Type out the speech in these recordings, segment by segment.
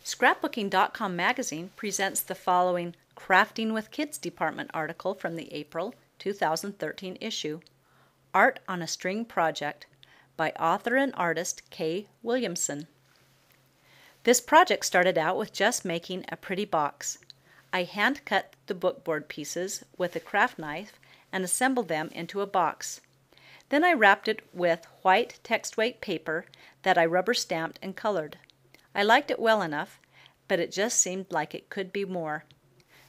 Scrapbooking.com magazine presents the following Crafting with Kids Department article from the April 2013 issue, Art on a String Project by author and artist Kay Williamson. This project started out with just making a pretty box. I hand cut the bookboard pieces with a craft knife and assembled them into a box. Then I wrapped it with white text weight paper that I rubber stamped and colored. I liked it well enough, but it just seemed like it could be more.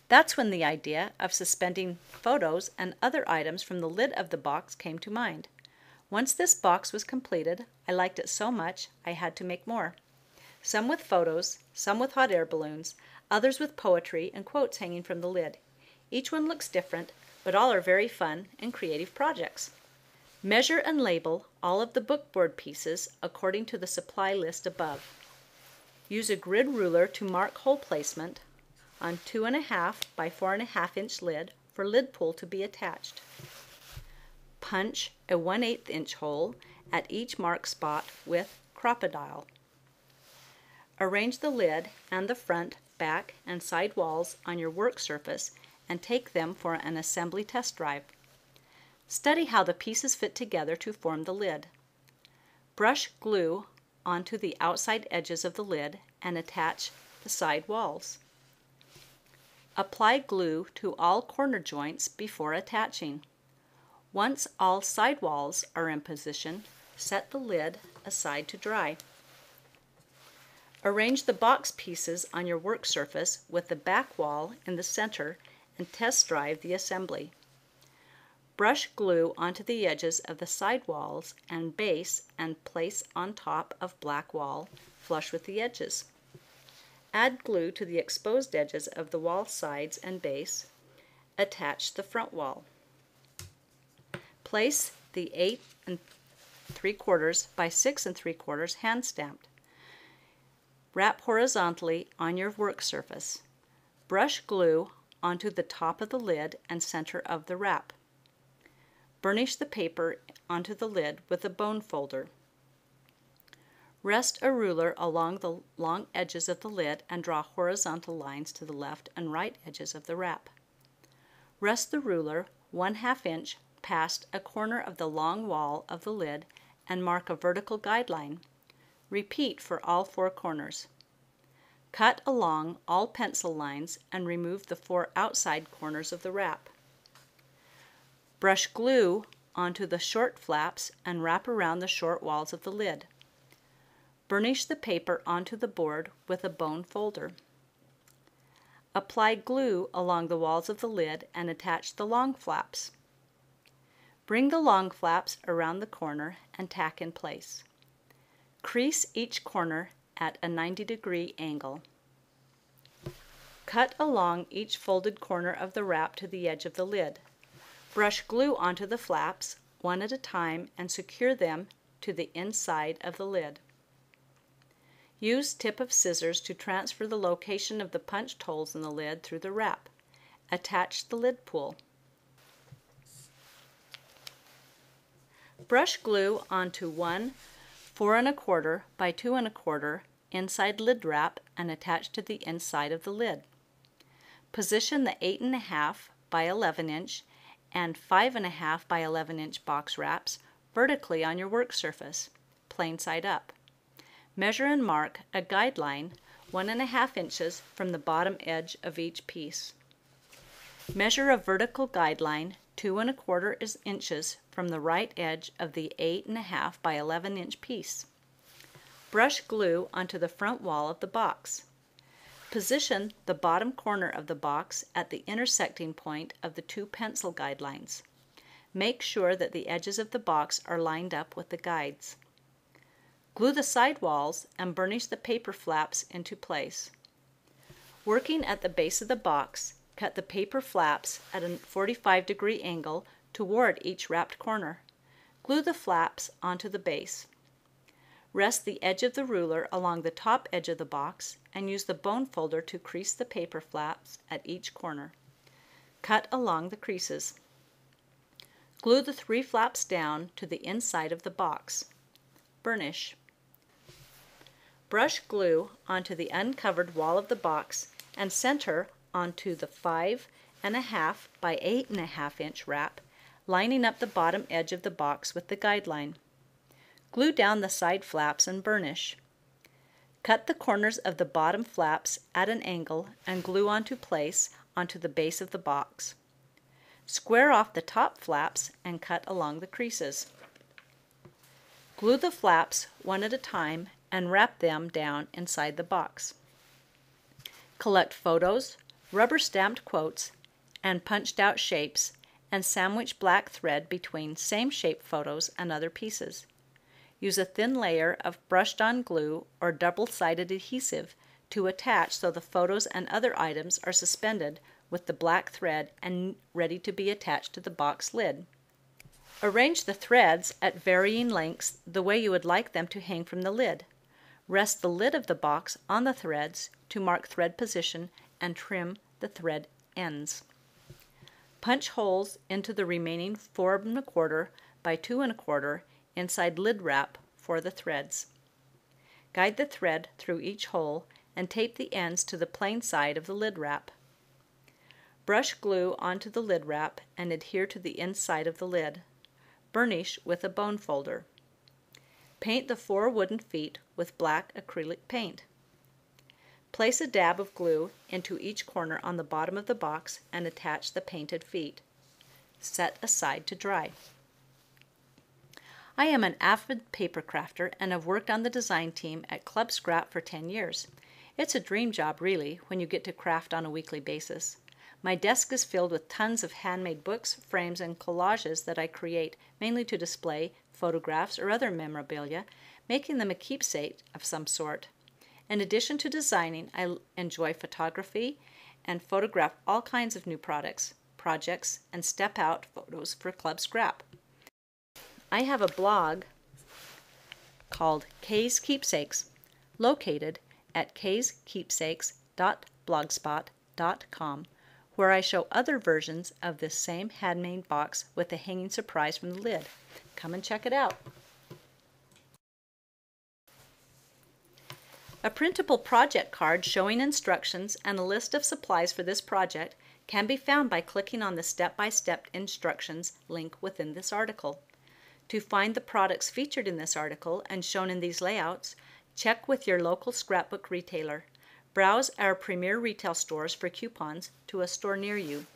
That's when the idea of suspending photos and other items from the lid of the box came to mind. Once this box was completed, I liked it so much I had to make more. Some with photos, some with hot air balloons, others with poetry and quotes hanging from the lid. Each one looks different, but all are very fun and creative projects. Measure and label all of the bookboard pieces according to the supply list above. Use a grid ruler to mark hole placement on 2.5 by 4.5 inch lid for lid pull to be attached. Punch a 1/8 inch hole at each mark spot with Crop-A-Dile. Arrange the lid and the front, back, and side walls on your work surface and take them for an assembly test drive. Study how the pieces fit together to form the lid. Brush glue onto the outside edges of the lid and attach the side walls. Apply glue to all corner joints before attaching. Once all side walls are in position, set the lid aside to dry. Arrange the box pieces on your work surface with the back wall in the center and test drive the assembly. Brush glue onto the edges of the side walls and base and place on top of black wall, flush with the edges. Add glue to the exposed edges of the wall sides and base. Attach the front wall. Place the 8 3/4 by 6 3/4 hand stamped. Wrap horizontally on your work surface. Brush glue onto the top of the lid and center of the wrap. Burnish the paper onto the lid with a bone folder. Rest a ruler along the long edges of the lid and draw horizontal lines to the left and right edges of the wrap. Rest the ruler 1/2 inch past a corner of the long wall of the lid and mark a vertical guideline. Repeat for all 4 corners. Cut along all pencil lines and remove the 4 outside corners of the wrap. Brush glue onto the short flaps and wrap around the short walls of the lid. Burnish the paper onto the board with a bone folder. Apply glue along the walls of the lid and attach the long flaps. Bring the long flaps around the corner and tack in place. Crease each corner at a 90-degree angle. Cut along each folded corner of the wrap to the edge of the lid. Brush glue onto the flaps, one at a time, and secure them to the inside of the lid. Use tip of scissors to transfer the location of the punched holes in the lid through the wrap. Attach the lid pull. Brush glue onto one 4.25 by 2.25 inside lid wrap and attach to the inside of the lid. Position the 8.5 by 11 inch and 5.5 by 11 inch box wraps vertically on your work surface, plain side up. Measure and mark a guideline 1.5 inches from the bottom edge of each piece. Measure a vertical guideline 2.25 inches from the right edge of the 8.5 by 11 inch piece. Brush glue onto the front wall of the box. Position the bottom corner of the box at the intersecting point of the 2 pencil guidelines. Make sure that the edges of the box are lined up with the guides. Glue the side walls and burnish the paper flaps into place. Working at the base of the box, cut the paper flaps at a 45-degree angle toward each wrapped corner. Glue the flaps onto the base. Rest the edge of the ruler along the top edge of the box and use the bone folder to crease the paper flaps at each corner. Cut along the creases. Glue the 3 flaps down to the inside of the box. Burnish. Brush glue onto the uncovered wall of the box and center onto the 5.5 by 8.5 inch wrap, lining up the bottom edge of the box with the guideline. Glue down the side flaps and burnish. Cut the corners of the bottom flaps at an angle and glue onto place onto the base of the box. Square off the top flaps and cut along the creases. Glue the flaps one at a time and wrap them down inside the box. Collect photos, rubber stamped quotes, and punched out shapes, and sandwich black thread between same shape photos and other pieces. Use a thin layer of brushed on glue or double-sided adhesive to attach so the photos and other items are suspended with the black thread and ready to be attached to the box lid. Arrange the threads at varying lengths the way you would like them to hang from the lid. Rest the lid of the box on the threads to mark thread position and trim the thread ends. Punch holes into the remaining 4.25 by 2.25 inside lid wrap for the threads. Guide the thread through each hole and tape the ends to the plain side of the lid wrap. Brush glue onto the lid wrap and adhere to the inside of the lid. Burnish with a bone folder. Paint the 4 wooden feet with black acrylic paint. Place a dab of glue into each corner on the bottom of the box and attach the painted feet. Set aside to dry. I am an avid paper crafter and have worked on the design team at Club Scrap for 10 years. It's a dream job, really, when you get to craft on a weekly basis. My desk is filled with tons of handmade books, frames, and collages that I create mainly to display photographs or other memorabilia, making them a keepsake of some sort. In addition to designing, I enjoy photography and photograph all kinds of new products, projects, and step-out photos for Club Scrap. I have a blog called Kay's Keepsakes, located at kayskeepsakes.blogspot.com, where I show other versions of this same handmade box with a hanging surprise from the lid. Come and check it out. A printable project card showing instructions and a list of supplies for this project can be found by clicking on the step-by-step instructions link within this article. To find the products featured in this article and shown in these layouts, check with your local scrapbook retailer. Browse our premier retail stores for coupons to a store near you.